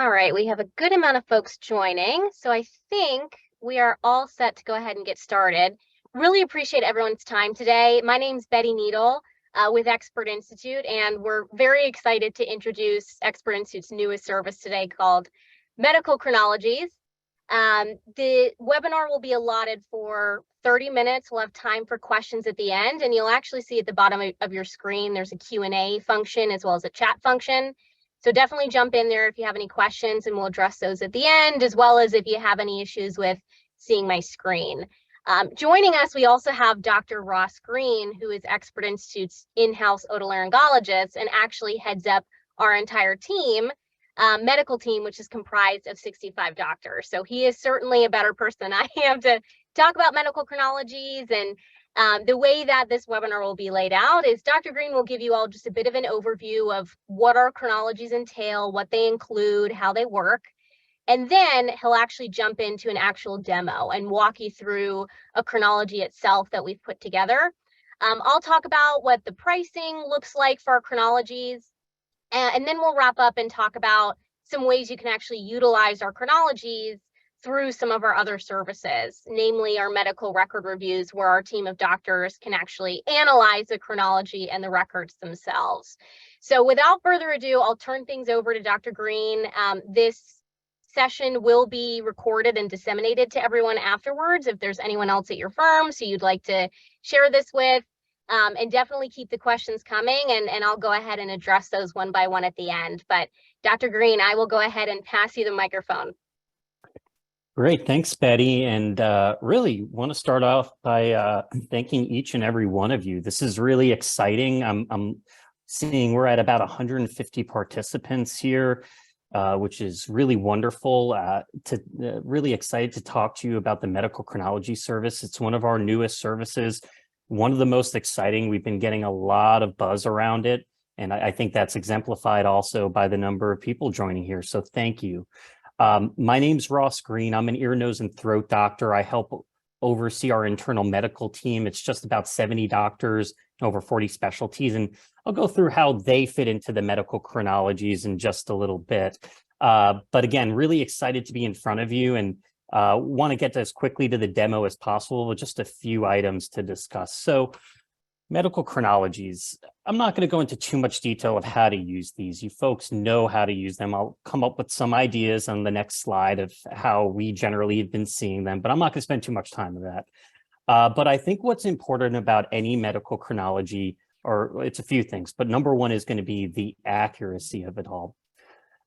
All right, we have a good amount of folks joining, so I think we are all set to go ahead and get started. Really appreciate everyone's time today. My name's Betty Needle with Expert Institute, and we're very excited to introduce Expert Institute's newest service today called Medical Chronologies. The webinar will be allotted for 30 minutes. We'll have time for questions at the end, and you'll actually see at the bottom of your screen, there's a Q&A function as well as a chat function. So definitely jump in there if you have any questions, and we'll address those at the end, as well as if you have any issues with seeing my screen. Joining us, we also have Dr. Ross Green, who is Expert Institute's in-house otolaryngologist and actually heads up our entire team, medical team, which is comprised of 65 doctors. So he is certainly a better person than I am to talk about medical chronologies. And the way that this webinar will be laid out is Dr. Green will give you all just a bit of an overview of what our chronologies entail, what they include, how they work. And then he'll actually jump into an actual demo and walk you through a chronology itself that we've put together. I'll talk about what the pricing looks like for our chronologies. And then we'll wrap up and talk about some ways you can actually utilize our chronologies through some of our other services, namely our medical record reviews, where our team of doctors can actually analyze the chronology and the records themselves. So without further ado, I'll turn things over to Dr. Green. This session will be recorded and disseminated to everyone afterwards. If there's anyone else at your firm so you'd like to share this with, and definitely keep the questions coming, and I'll go ahead and address those one by one at the end. But Dr. Green, I will go ahead and pass you the microphone. Great, thanks, Betty. And really want to start off by thanking each and every one of you. This is really exciting. I'm seeing we're at about 150 participants here, which is really wonderful. Really excited to talk to you about the Medical Chronology service. It's one of our newest services, one of the most exciting. We've been getting a lot of buzz around it, and I think that's exemplified also by the number of people joining here. So thank you. My name's Ross Green. I'm an ear, nose, and throat doctor. I help oversee our internal medical team. It's just about 70 doctors, over 40 specialties, and I'll go through how they fit into the medical chronologies in just a little bit. But again, really excited to be in front of you, and want to get as quickly to the demo as possible with just a few items to discuss. So medical chronologies. I'm not going to go into too much detail of how to use these. You folks know how to use them. I'll come up with some ideas on the next slide of how we generally have been seeing them, but I'm not going to spend too much time on that. But I think what's important about any medical chronology, or it's a few things, but number one is going to be the accuracy of it all.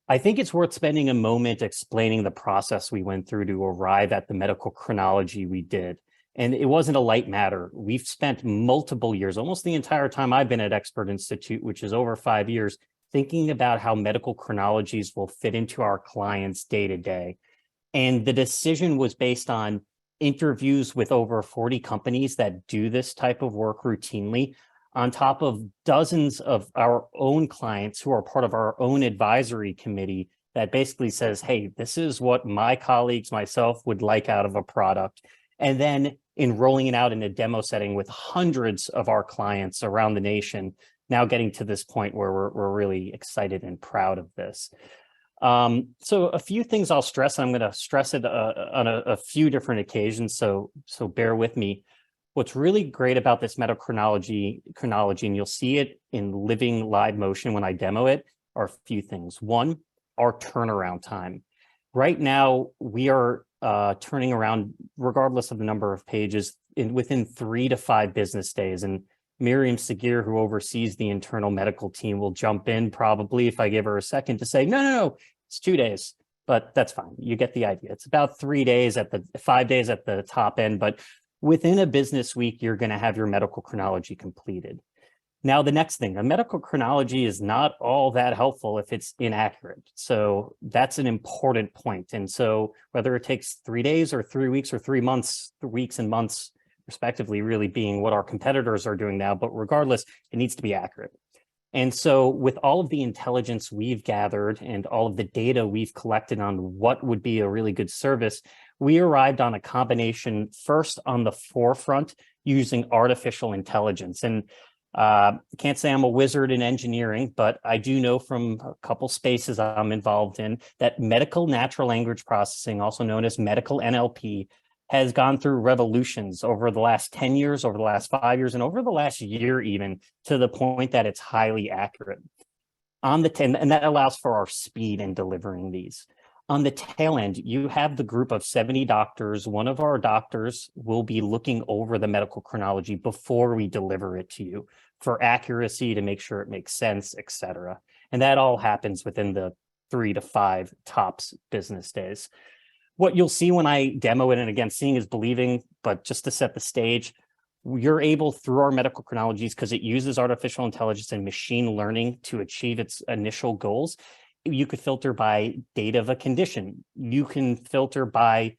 I think it's worth spending a moment explaining the process we went through to arrive at the medical chronology we did. And it wasn't a light matter. We've spent multiple years, almost the entire time I've been at Expert Institute, which is over 5 years, thinking about how medical chronologies will fit into our clients day to day. And the decision was based on interviews with over 40 companies that do this type of work routinely, on top of dozens of our own clients who are part of our own advisory committee that basically says, hey, this is what my colleagues, myself would like out of a product. And then in rolling it out in a demo setting with hundreds of our clients around the nation, now getting to this point where we're really excited and proud of this. So a few things I'll stress, and I'm going to stress it on a few different occasions, so bear with me. What's really great about this medical chronology, and you'll see it in living live motion when I demo it, are a few things. One, our turnaround time. Right now, we are turning around, regardless of the number of pages, within 3 to 5 business days. And Miriam Sagir, who oversees the internal medical team, will jump in probably if I give her a second to say, no, it's 2 days, but that's fine. You get the idea. It's about 3 days 5 days at the top end, but within a business week, you're going to have your medical chronology completed. Now, the next thing, a medical chronology is not all that helpful if it's inaccurate. So that's an important point. And so whether it takes 3 days or 3 weeks or 3 months, weeks and months, respectively, really being what our competitors are doing now, but regardless, it needs to be accurate. And so with all of the intelligence we've gathered and all of the data we've collected on what would be a really good service, we arrived on a combination first on the forefront using artificial intelligence. And Can't say I'm a wizard in engineering, but I do know from a couple spaces I'm involved in that medical natural language processing, also known as medical NLP, has gone through revolutions over the last 10 years, over the last 5 years, and over the last year even, to the point that it's highly accurate. On the 10, and that allows for our speed in delivering these. On the tail end, you have the group of 70 doctors. One of our doctors will be looking over the medical chronology before we deliver it to you for accuracy, to make sure it makes sense, et cetera. And that all happens within the 3 to 5 tops business days. What you'll see when I demo it, and again, seeing is believing, but just to set the stage, you're able through our medical chronologies, because it uses artificial intelligence and machine learning to achieve its initial goals. You could filter by date of a condition. You can filter by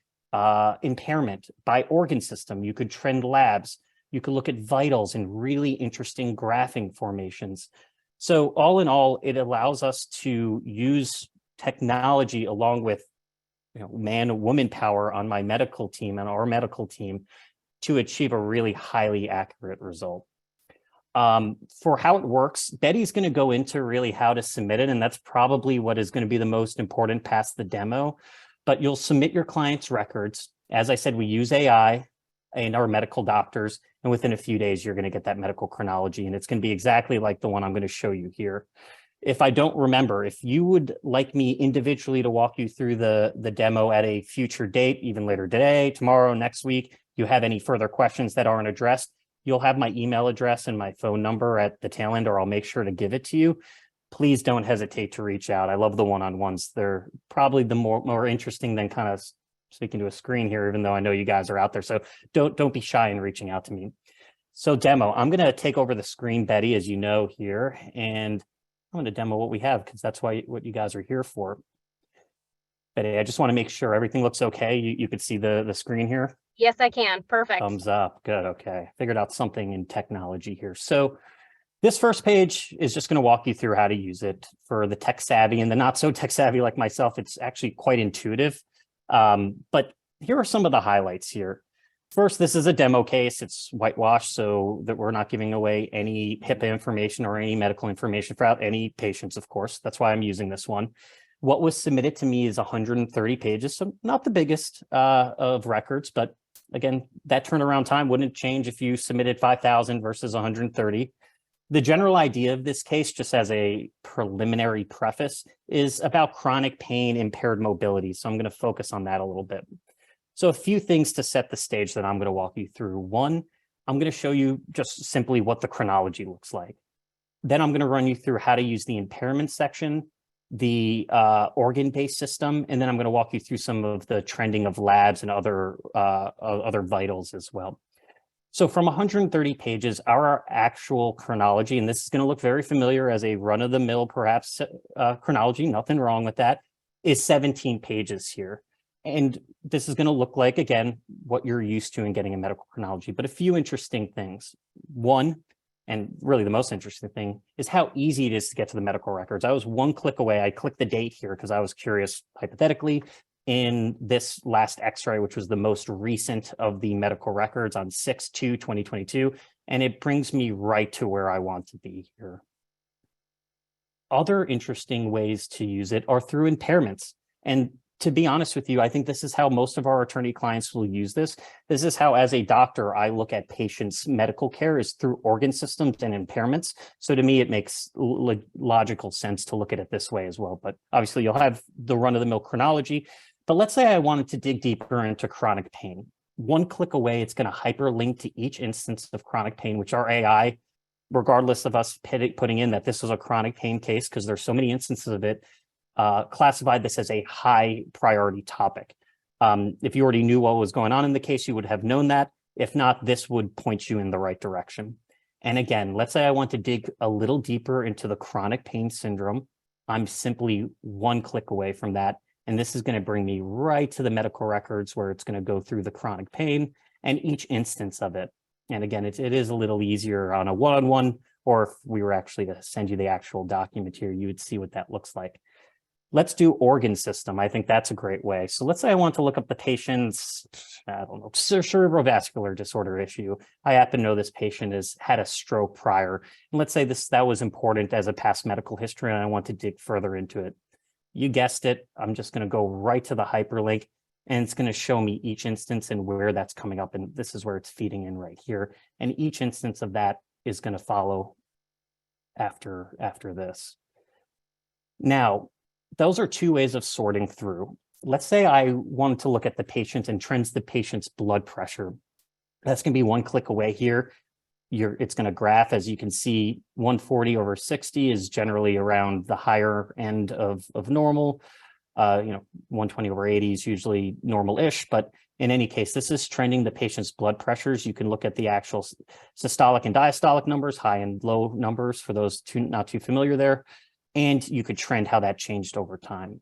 impairment, by organ system. You could trend labs. You could look at vitals and really interesting graphing formations. So all in all, it allows us to use technology along with man, woman power on my medical team and our medical team to achieve a really highly accurate result. For how it works, Betty's going to go into really how to submit it, and that's probably what is going to be the most important past the demo. But you'll submit your client's records. As I said, we use AI and our medical doctors, and within a few days, you're going to get that medical chronology, and it's going to be exactly like the one I'm going to show you here. If I don't remember, if you would like me individually to walk you through the demo at a future date, even later today, tomorrow, next week, you have any further questions that aren't addressed, you'll have my email address and my phone number at the tail end, or I'll make sure to give it to you. Please don't hesitate to reach out. I love the one-on-ones. They're probably the more interesting than kind of speaking to a screen here, even though I know you guys are out there. So don't be shy in reaching out to me. So demo, I'm going to take over the screen, Betty, as you know here, and I'm going to demo what we have, because that's what you guys are here for. Betty, I just want to make sure everything looks okay. You could see the screen here. Yes, I can. Perfect. Thumbs up. Good. Okay. Figured out something in technology here. So this first page is just going to walk you through how to use it. For the tech savvy and the not so tech savvy like myself, it's actually quite intuitive. But here are some of the highlights here. First, this is a demo case. It's whitewashed so that we're not giving away any HIPAA information or any medical information for any patients, of course. That's why I'm using this one. What was submitted to me is 130 pages, so not the biggest of records, but again, that turnaround time wouldn't change if you submitted 5,000 versus 130. The general idea of this case, just as a preliminary preface, is about chronic pain, impaired mobility. So I'm going to focus on that a little bit. So a few things to set the stage that I'm going to walk you through. One, I'm going to show you just simply what the chronology looks like. Then I'm going to run you through how to use the impairment section, the organ-based system, and then I'm going to walk you through some of the trending of labs and other vitals as well. So from 130 pages, our actual chronology, and this is going to look very familiar as a run-of-the-mill perhaps chronology, nothing wrong with that, is 17 pages here. And this is going to look like, again, what you're used to in getting a medical chronology, but a few interesting things. One, and really the most interesting thing, is how easy it is to get to the medical records. I was one click away. I clicked the date here because I was curious, hypothetically, in this last x-ray, which was the most recent of the medical records on 6/2/2022, and it brings me right to where I want to be here. Other interesting ways to use it are through impairments. And to be honest with you, I think this is how most of our attorney clients will use this. This is how, as a doctor, I look at patients' medical care, is through organ systems and impairments. So to me, it makes logical sense to look at it this way as well. But obviously, you'll have the run-of-the-mill chronology. But let's say I wanted to dig deeper into chronic pain. One click away, it's going to hyperlink to each instance of chronic pain, which our AI, regardless of us putting in that this was a chronic pain case, because there's so many instances of it, classified this as a high priority topic. If you already knew what was going on in the case, you would have known that. If not, this would point you in the right direction. And again, let's say I want to dig a little deeper into the chronic pain syndrome. I'm simply one click away from that. And this is going to bring me right to the medical records, where it's going to go through the chronic pain and each instance of it. And again, it is a little easier on a one-on-one, or if we were actually to send you the actual document here, you would see what that looks like. Let's do organ system. I think that's a great way. So let's say I want to look up the patient's, I don't know, cerebrovascular disorder issue. I happen to know this patient has had a stroke prior. And let's say that was important as a past medical history, and I want to dig further into it. You guessed it. I'm just going to go right to the hyperlink, and it's going to show me each instance and where that's coming up. And this is where it's feeding in right here. And each instance of that is going to follow after this. Now, those are two ways of sorting through. Let's say I wanted to look at the patient and trends the patient's blood pressure. That's going to be one click away here. It's going to graph, as you can see, 140 over 60 is generally around the higher end of normal. 120 over 80 is usually normal-ish, but in any case, this is trending the patient's blood pressures. You can look at the actual systolic and diastolic numbers, high and low numbers for those not too familiar there. And you could trend how that changed over time.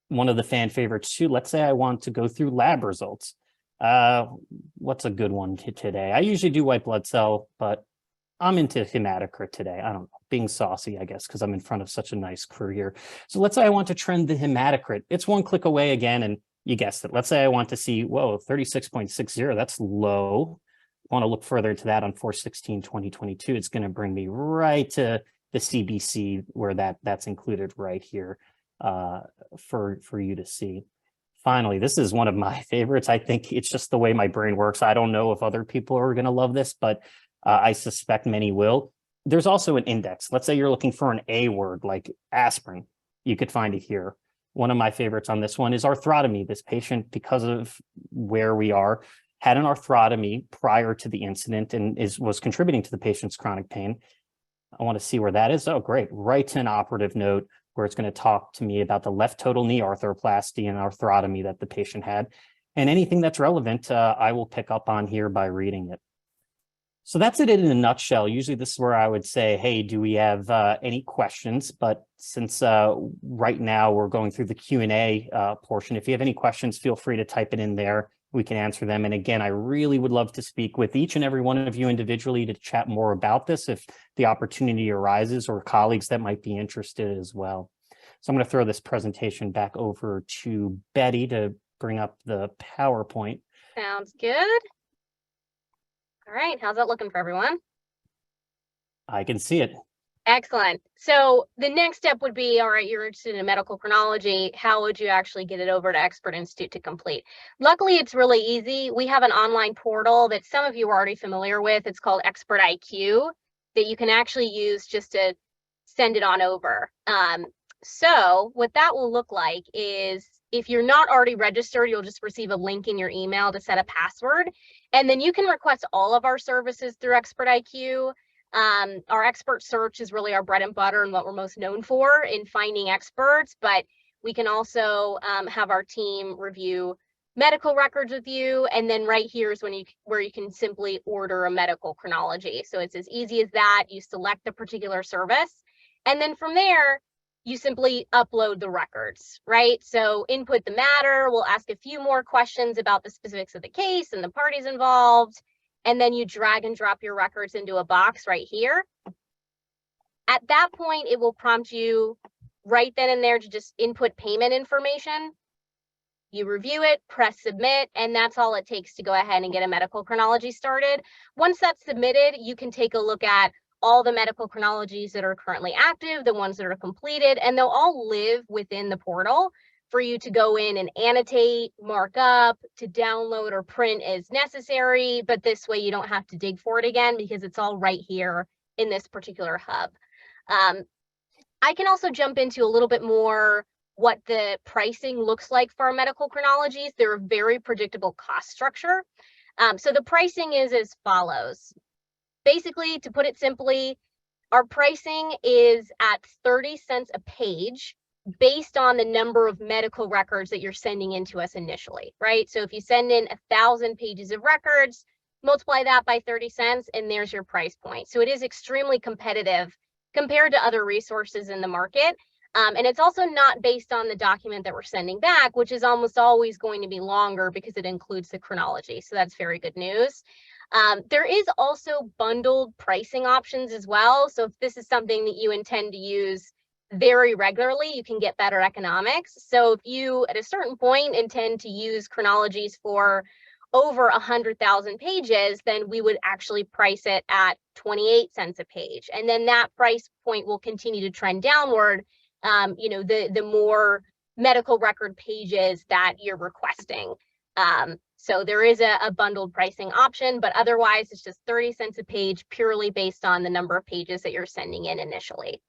One of the fan favorites too, let's say I want to go through lab results. What's a good one today? I usually do white blood cell, but I'm into hematocrit today. I don't know, being saucy, I guess, because I'm in front of such a nice crew here. So let's say I want to trend the hematocrit. It's one click away again, and you guessed it. Let's say I want to see, whoa, 36.60, that's low. I want to look further into that on 4/16/2022. It's going to bring me right to the CBC, where that's included right here for you to see. Finally, this is one of my favorites. I think it's just the way my brain works. I don't know if other people are going to love this, but I suspect many will. There's also an index. Let's say you're looking for an A word like aspirin. You could find it here. One of my favorites on this one is arthrotomy. This patient, because of where we are, had an arthrotomy prior to the incident and was contributing to the patient's chronic pain. I want to see where that is. Oh, great. Right to an operative note where it's going to talk to me about the left total knee arthroplasty and arthrotomy that the patient had. And anything that's relevant, I will pick up on here by reading it. So that's it in a nutshell. Usually this is where I would say, hey, do we have any questions? But since right now we're going through the Q&A portion, if you have any questions, feel free to type it in there. We can answer them. And again, I really would love to speak with each and every one of you individually to chat more about this if the opportunity arises, or colleagues that might be interested as well. So I'm going to throw this presentation back over to Betty to bring up the PowerPoint. Sounds good. All right, how's that looking for everyone? I can see it. Excellent. So the next step would be, all right, you're interested in medical chronology. How would you actually get it over to Expert Institute to complete? Luckily, it's really easy. We have an online portal that some of you are already familiar with. It's called Expert IQ that you can actually use just to send it on over. So what that will look like is, if you're not already registered, you'll just receive a link in your email to set a password. And then you can request all of our services through Expert IQ. Our expert search is really our bread and butter and what we're most known for in finding experts, but we can also have our team review medical records with you. And then right here is where you can simply order a medical chronology. So it's as easy as that. You select the particular service, and then from there, you simply upload the records, right? So input the matter, we'll ask a few more questions about the specifics of the case and the parties involved, and then you drag and drop your records into a box right here. At that point, it will prompt you right then and there to just input payment information. You review it, press submit, and that's all it takes to go ahead and get a medical chronology started. Once that's submitted, you can take a look at all the medical chronologies that are currently active, the ones that are completed, and they'll all live within the portal for you to go in and annotate, mark up, to download or print as necessary. But this way you don't have to dig for it again because it's all right here in this particular hub. I can also jump into a little bit more what the pricing looks like for our medical chronologies. They're a very predictable cost structure. So the pricing is as follows. Basically, to put it simply, our pricing is at 30 cents a page based on the number of medical records that you're sending in to us initially, right? So if you send in 1,000 pages of records, multiply that by 30 cents, and there's your price point. So it is extremely competitive compared to other resources in the market. And it's also not based on the document that we're sending back, which is almost always going to be longer because it includes the chronology. So that's very good news. There is also bundled pricing options as well. So if this is something that you intend to use very regularly, you can get better economics. So if you, at a certain point, intend to use Chronologies for over 100,000 pages, then we would actually price it at 28 cents a page. And then that price point will continue to trend downward, the more medical record pages that you're requesting. So there is a bundled pricing option, but otherwise it's just 30 cents a page purely based on the number of pages that you're sending in initially.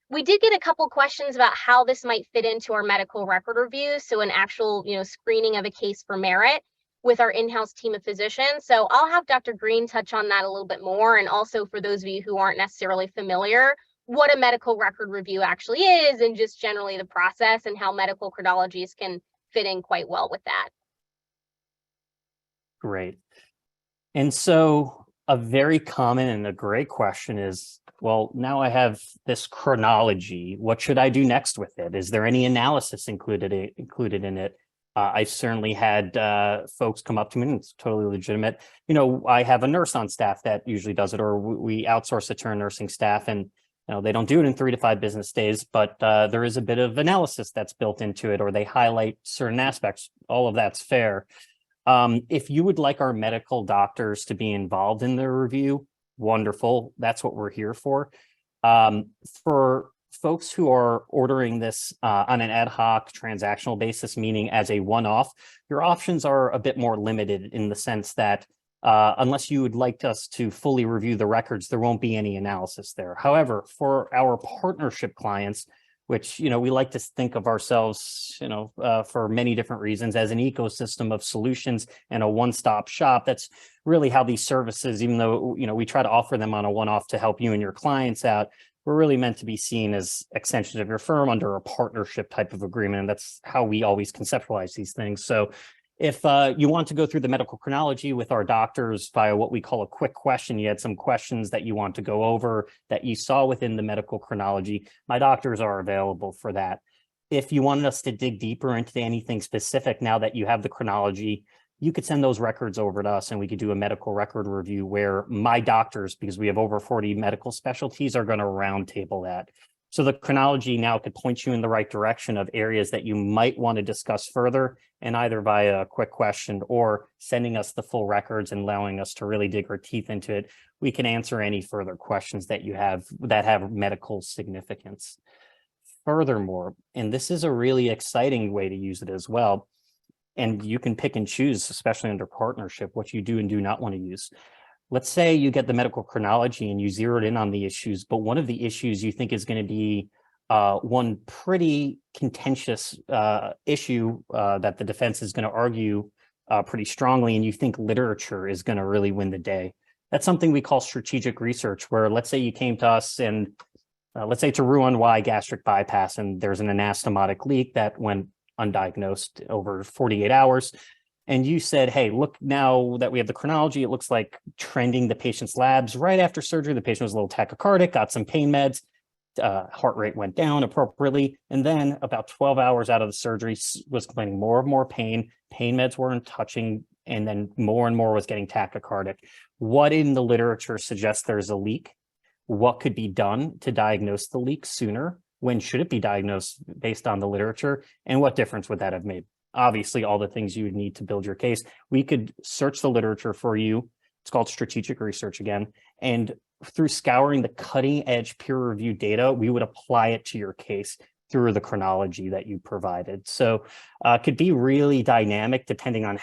We did get a couple questions about how this might fit into our medical record review. So an actual, screening of a case for merit with our in-house team of physicians. So I'll have Dr. Green touch on that a little bit more. And also for those of you who aren't necessarily familiar, what a medical record review actually is, and just generally the process and how medical chronologies can fit in quite well with that. Great. And so a very common and a great question is, well, now I have this chronology. What should I do next with it? Is there any analysis included in it? I've certainly had folks come up to me, and it's totally legitimate. I have a nurse on staff that usually does it, or we outsource it to our nursing staff, and they don't do it in 3 to 5 business days, but there is a bit of analysis that's built into it, or they highlight certain aspects. All of that's fair. If you would like our medical doctors to be involved in the review, wonderful. That's what we're here for. For folks who are ordering this on an ad hoc transactional basis, meaning as a one-off, your options are a bit more limited in the sense that unless you would like us to fully review the records, there won't be any analysis there. However, for our partnership clients, which, we like to think of ourselves, for many different reasons as an ecosystem of solutions and a one-stop shop. That's really how these services, even though, we try to offer them on a one-off to help you and your clients out, we're really meant to be seen as extensions of your firm under a partnership type of agreement. And that's how we always conceptualize these things. So if you want to go through the medical chronology with our doctors via what we call a quick question, you had some questions that you want to go over that you saw within the medical chronology, my doctors are available for that. If you wanted us to dig deeper into anything specific, now that you have the chronology, you could send those records over to us and we could do a medical record review where my doctors, because we have over 40 medical specialties, are going to roundtable that. So the chronology now could point you in the right direction of areas that you might want to discuss further, and either via a quick question or sending us the full records and allowing us to really dig our teeth into it, we can answer any further questions that you have that have medical significance. Furthermore, and this is a really exciting way to use it as well, and you can pick and choose, especially under partnership, what you do and do not want to use. Let's say you get the medical chronology and you zeroed in on the issues, but one of the issues you think is going to be one pretty contentious issue that the defense is going to argue pretty strongly, and you think literature is going to really win the day. That's something we call strategic research, where let's say you came to us and let's say to Roux-en-Y gastric bypass, and there's an anastomotic leak that went undiagnosed over 48 hours. And you said, hey, look, now that we have the chronology, it looks like trending the patient's labs right after surgery. The patient was a little tachycardic, got some pain meds, heart rate went down appropriately. And then about 12 hours out of the surgery was complaining more and more pain. Pain meds weren't touching, and then more and more was getting tachycardic. What in the literature suggests there's a leak? What could be done to diagnose the leak sooner? When should it be diagnosed based on the literature? And what difference would that have made? Obviously, all the things you would need to build your case. We could search the literature for you. It's called strategic research again. And through scouring the cutting edge peer reviewed data, we would apply it to your case through the chronology that you provided. So it could be really dynamic depending on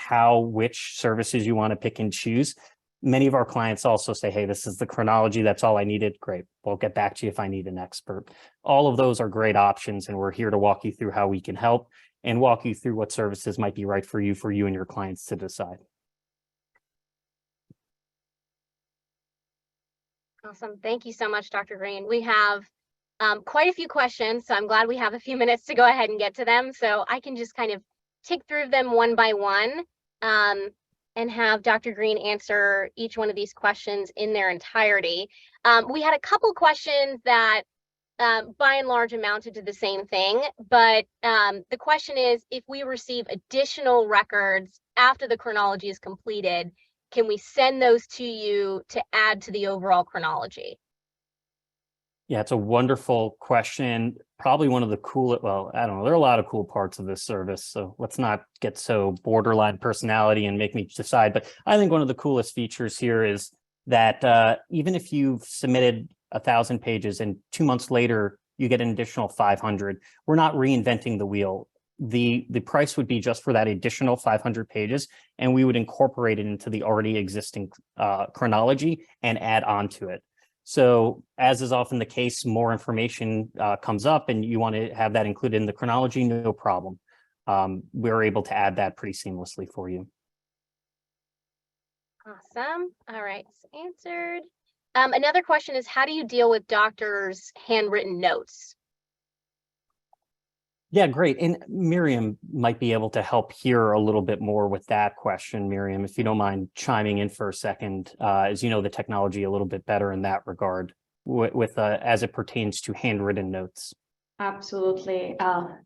which services you want to pick and choose. Many of our clients also say, hey, this is the chronology. That's all I needed. Great. We'll get back to you if I need an expert. All of those are great options, and we're here to walk you through how we can help and walk you through what services might be right for you and your clients to decide. Awesome. Thank you so much, Dr. Green. We have quite a few questions, so I'm glad we have a few minutes to go ahead and get to them. So I can just kind of tick through them one by one and have Dr. Green answer each one of these questions in their entirety. We had a couple questions that by and large amounted to the same thing, but the question is, if we receive additional records after the chronology is completed, can we send those to you to add to the overall chronology? Yeah, it's a wonderful question. Probably one of the cool, well, I don't know, there are a lot of cool parts of this service, so let's not get so borderline personality and make me decide. But I think one of the coolest features here is that even if you've submitted 1,000 pages and 2 months later, you get an additional 500, we're not reinventing the wheel. The price would be just for that additional 500 pages, and we would incorporate it into the already existing chronology and add on to it. So as is often the case, more information comes up and you want to have that included in the chronology, no problem. We're able to add that pretty seamlessly for you. Awesome. All right, so answered. Another question is, how do you deal with doctors' handwritten notes? Yeah, great. And Miriam might be able to help here a little bit more with that question. Miriam, if you don't mind chiming in for a second, as you know the technology a little bit better in that regard, with as it pertains to handwritten notes. Absolutely.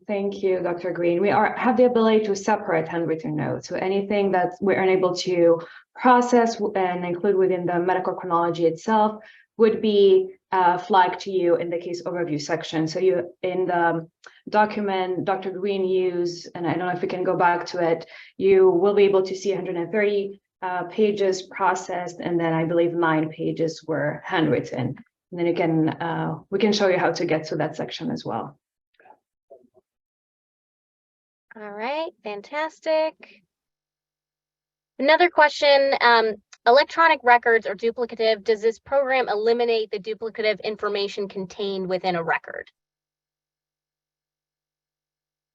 Thank you, Dr. Green. We have the ability to separate handwritten notes. So anything that we're unable to process and include within the medical chronology itself would be flagged to you in the case overview section. So you, in the document Dr. Green used, and I don't know if we can go back to it, you will be able to see 130 pages processed, and then I believe 9 pages were handwritten. And then you can, we can show you how to get to that section as well. All right, fantastic. Another question, electronic records are duplicative. Does this program eliminate the duplicative information contained within a record?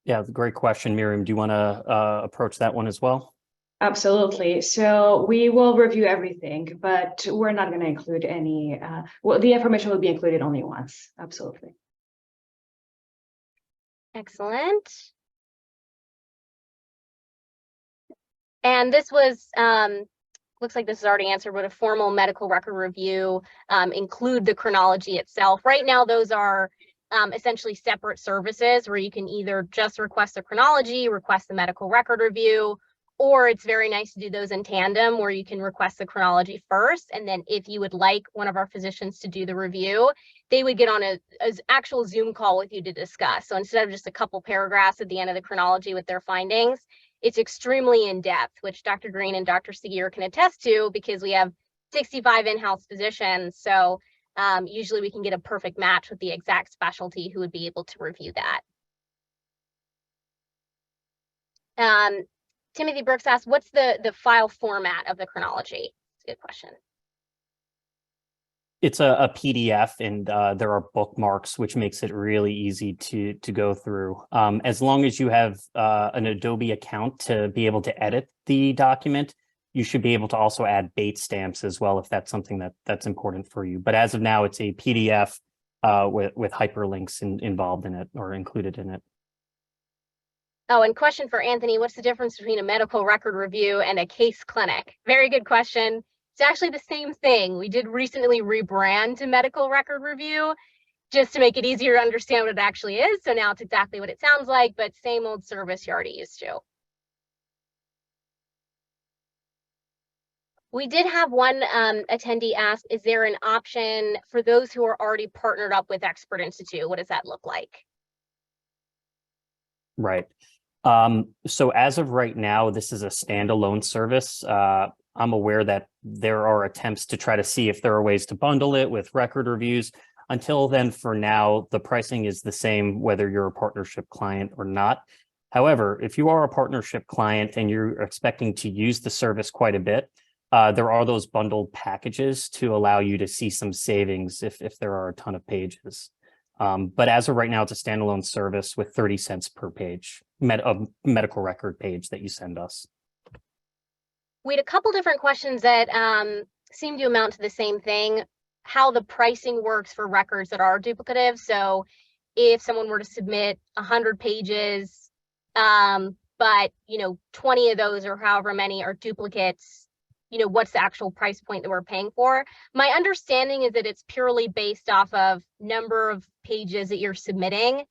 Yeah, great question, Miriam. Do you want to approach that one as well? Absolutely. So we will review everything, but we're not going to include any, well, the information will be included only once. Absolutely. Excellent. And this was, looks like this is already answered, would a formal medical record review include the chronology itself? Right now, those are essentially separate services where you can either just request a chronology, request the medical record review, or it's very nice to do those in tandem where you can request the chronology first. And then if you would like one of our physicians to do the review, they would get on an actual Zoom call with you to discuss. So instead of just a couple paragraphs at the end of the chronology with their findings, it's extremely in-depth, which Dr. Green and Dr. Seguir can attest to because we have 65 in-house physicians. So usually we can get a perfect match with the exact specialty who would be able to review that. Timothy Brooks asked, what's the file format of the chronology? It's a good question. It's a PDF, and there are bookmarks, which makes it really easy to go through. As long as you have an Adobe account to be able to edit the document, you should be able to also add bait stamps as well, if that's something that's important for you. But as of now, it's a PDF with hyperlinks involved in it or included in it. Oh, and question for Anthony, what's the difference between a medical record review and a case clinic? Very good question. It's actually the same thing. We did recently rebrand to medical record review just to make it easier to understand what it actually is. So now it's exactly what it sounds like, but same old service you're already used to. We did have one attendee ask, is there an option for those who are already partnered up with Expert Institute? What does that look like? Right. So as of right now, this is a standalone service. I'm aware that there are attempts to try to see if there are ways to bundle it with record reviews. Until then, for now, the pricing is the same, whether you're a partnership client or not. However, if you are a partnership client and you're expecting to use the service quite a bit, there are those bundled packages to allow you to see some savings if there are a ton of pages. But as of right now, it's a standalone service with 30 cents per page, medical record page that you send us. We had a couple different questions that seem to amount to the same thing, how the pricing works for records that are duplicative. So if someone were to submit 100 pages, but 20 of those or however many are duplicates, what's the actual price point that we're paying for? My understanding is that it's purely based off of number of pages that you're submitting,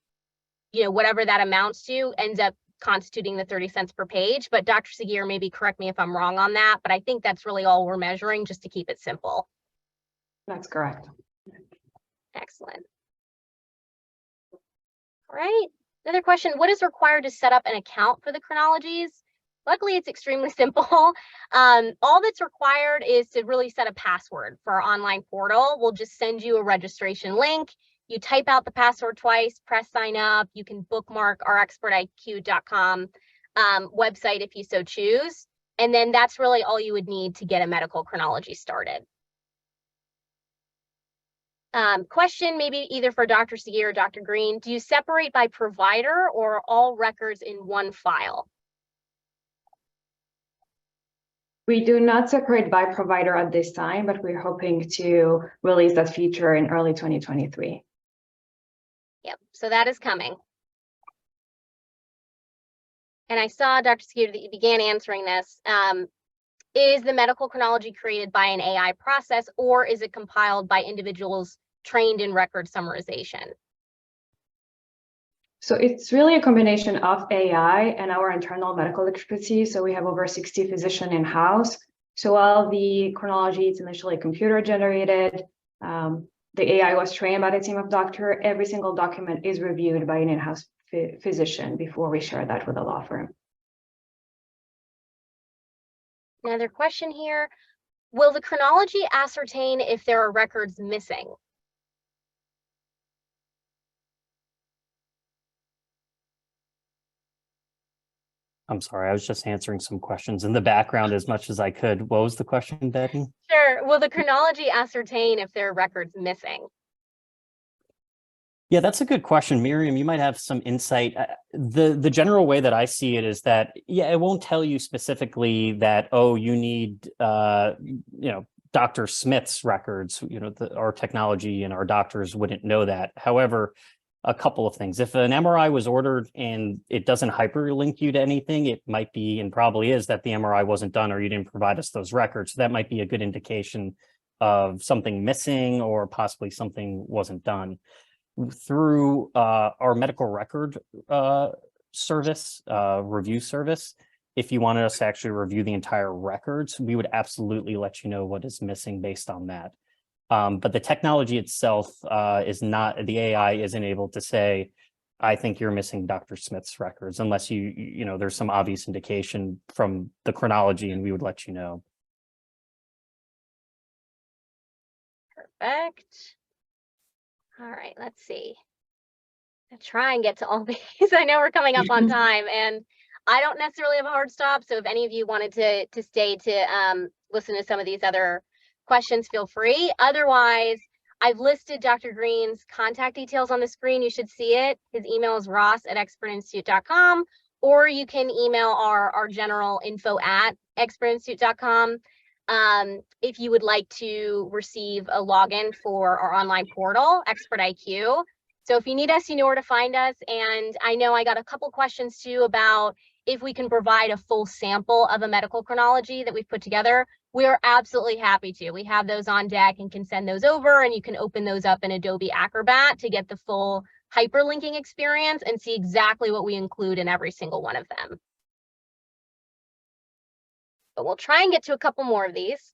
whatever that amounts to ends up constituting the 30 cents per page. But Dr. Seguir, maybe correct me if I'm wrong on that, but I think that's really all we're measuring just to keep it simple. That's correct. Excellent. All right. Another question, what is required to set up an account for the Chronologies? Luckily, it's extremely simple. All that's required is to really set a password for our online portal. We'll just send you a registration link. You type out the password twice, press sign up. You can bookmark our expertiq.com website if you so choose. And then that's really all you would need to get a medical chronology started. Question maybe either for Dr. Segui or Dr. Green, do you separate by provider or all records in one file? We do not separate by provider at this time, but we're hoping to release that feature in early 2023. Yep, so that is coming. And I saw, Dr. Segui, that you began answering this. Is the medical chronology created by an AI process, or is it compiled by individuals trained in record summarization? So it's really a combination of AI and our internal medical expertise. So we have over 60 physicians in-house. So while the chronology is initially computer generated, the AI was trained by the team of doctors. Every single document is reviewed by an in-house physician before we share that with a law firm. Another question here. Will the chronology ascertain if there are records missing? I'm sorry, I was just answering some questions in the background as much as I could. What was the question, Betty? Sure. Will the chronology ascertain if there are records missing? Yeah, that's a good question. Miriam, you might have some insight. The general way that I see it is that, yeah, it won't tell you specifically that, oh, you need, Dr. Smith's records, our technology and our doctors wouldn't know that. However, a couple of things. If an MRI was ordered and it doesn't hyperlink you to anything, it might be, and probably is, that the MRI wasn't done or you didn't provide us those records. So that might be a good indication of something missing or possibly something wasn't done. Through our medical record service, review service, if you wanted us to actually review the entire records, we would absolutely let you know what is missing based on that. But the technology itself is not, the AI isn't able to say, I think you're missing Dr. Smith's records, unless there's some obvious indication from the chronology, and we would let you know. Perfect. All right, let's see. I'll try and get to all these. I know we're coming up on time, and I don't necessarily have a hard stop. So if any of you wanted to stay to listen to some of these other questions, feel free. Otherwise, I've listed Dr. Green's contact details on the screen. You should see it. His email is ross@expertinstitute.com, or you can email our general info@expertinstitute.com. If you would like to receive a login for our online portal, ExpertIQ. So if you need us, you know where to find us. And I know I got a couple questions too about if we can provide a full sample of a medical chronology that we've put together. We are absolutely happy to. We have those on deck and can send those over, and you can open those up in Adobe Acrobat to get the full hyperlinking experience and see exactly what we include in every single one of them. But we'll try and get to a couple more of these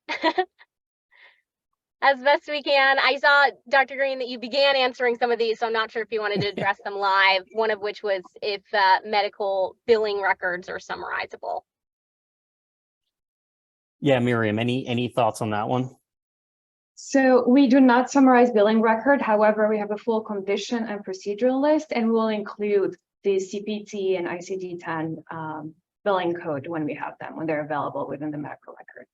as best we can. I saw, Dr. Green, that you began answering some of these, so I'm not sure if you wanted to address them live, one of which was if medical billing records are summarizable. Yeah, Miriam, any thoughts on that one? So we do not summarize billing record. However, we have a full condition and procedural list, and we will include the CPT and ICD-10 billing code when we have them, when they're available within the medical record.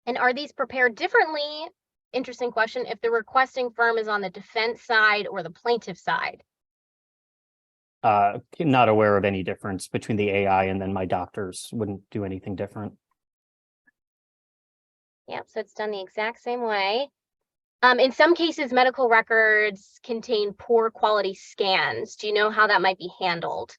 And are these prepared differently? Interesting question. If the requesting firm is on the defense side or the plaintiff side? Not aware of any difference between the AI and then my doctors. Wouldn't do anything different. Yep, so it's done the exact same way. In some cases, medical records contain poor quality scans. Do you know how that might be handled?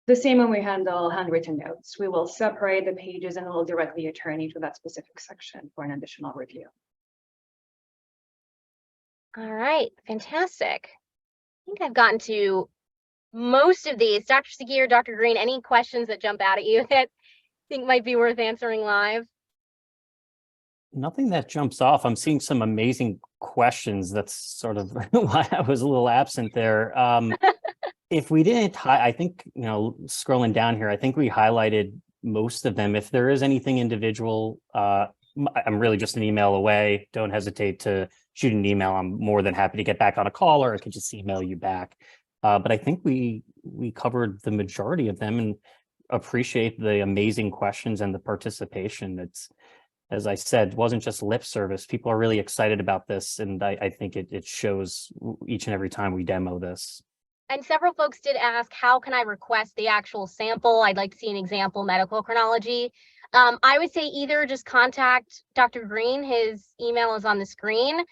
The same when we handle handwritten notes. We will separate the pages and we'll directly return you to that specific section for an additional review. All right, fantastic. I think I've gotten to most of these. Dr. Segui or Dr. Green, any questions that jump out at you that you think might be worth answering live? Nothing that jumps off. I'm seeing some amazing questions. That's sort of why I was a little absent there. If we didn't, I think, scrolling down here, I think we highlighted most of them. If there is anything individual, I'm really just an email away. Don't hesitate to shoot an email. I'm more than happy to get back on a call, or I could just email you back. But I think we covered the majority of them, and appreciate the amazing questions and the participation. It's, as I said, wasn't just lip service. People are really excited about this, and I think it shows each and every time we demo this. And several folks did ask, how can I request the actual sample? I'd like to see an example medical chronology. I would say either just contact Dr. Green, his email is on the screen,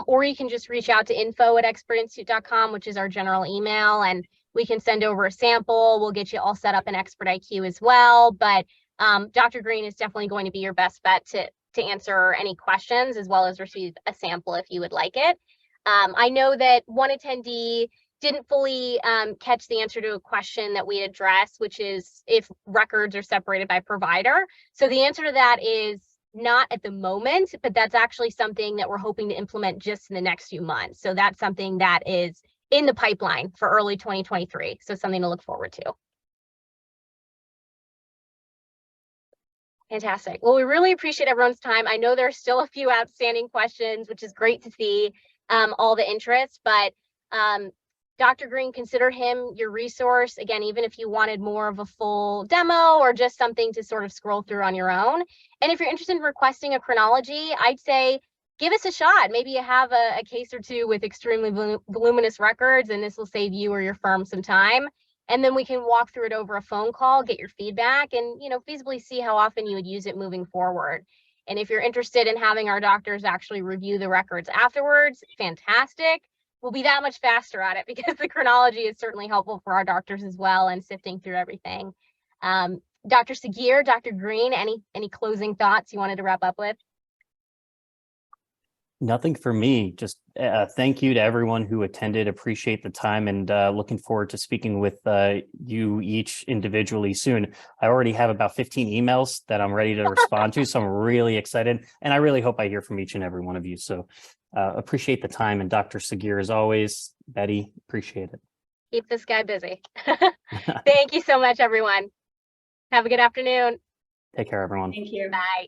or you can just reach out to info@expertinstitute.com, which is our general email, and we can send over a sample. We'll get you all set up in Expert IQ as well. But Dr. Green is definitely going to be your best bet to answer any questions, as well as receive a sample if you would like it. I know that one attendee didn't fully catch the answer to a question that we addressed, which is if records are separated by provider. So the answer to that is not at the moment, but that's actually something that we're hoping to implement just in the next few months. So that's something that is in the pipeline for early 2023. So something to look forward to. Fantastic. Well, we really appreciate everyone's time. I know there's still a few outstanding questions, which is great to see all the interest, but Dr. Green, consider him your resource. Again, even if you wanted more of a full demo or just something to sort of scroll through on your own. And if you're interested in requesting a chronology, I'd say give us a shot. Maybe you have a case or two with extremely voluminous records, and this will save you or your firm some time. And then we can walk through it over a phone call, get your feedback, and feasibly see how often you would use it moving forward. And if you're interested in having our doctors actually review the records afterwards, fantastic. We'll be that much faster at it because the chronology is certainly helpful for our doctors as well, and sifting through everything. Dr. Sagir, Dr. Green, any closing thoughts you wanted to wrap up with? Nothing for me. Just thank you to everyone who attended. Appreciate the time, and looking forward to speaking with you each individually soon. I already have about 15 emails that I'm ready to respond to, so I'm really excited, and I really hope I hear from each and every one of you. So appreciate the time, and Dr. Sagir, as always, Betty, appreciate it. Keep this guy busy. Thank you so much, everyone. Have a good afternoon. Take care, everyone. Thank you. Bye.